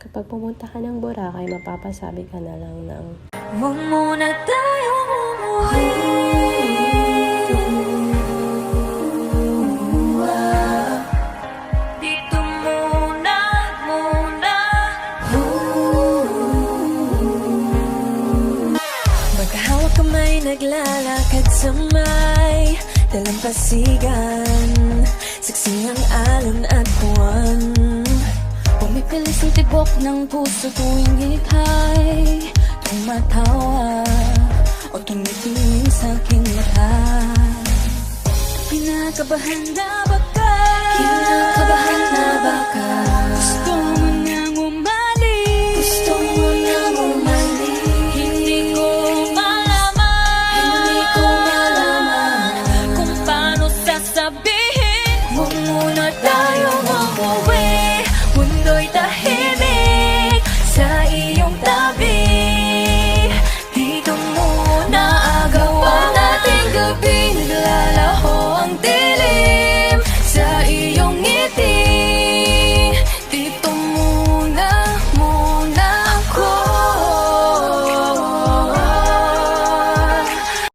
Kapag pumunta ka ng Boracay, mapapasabi ka na lang ng Huwag muna tayong umuwi. Dito muna. Magkahawak kamay, naglalakad sa may dalampasigan. Saksi ang alon at buwan. Pumipilis ang tibok ng puso tuwing ika'y tumatawa o tumitingin sa aking mata. Kinakabahan na ba ka? Kinakabahan na ba ka?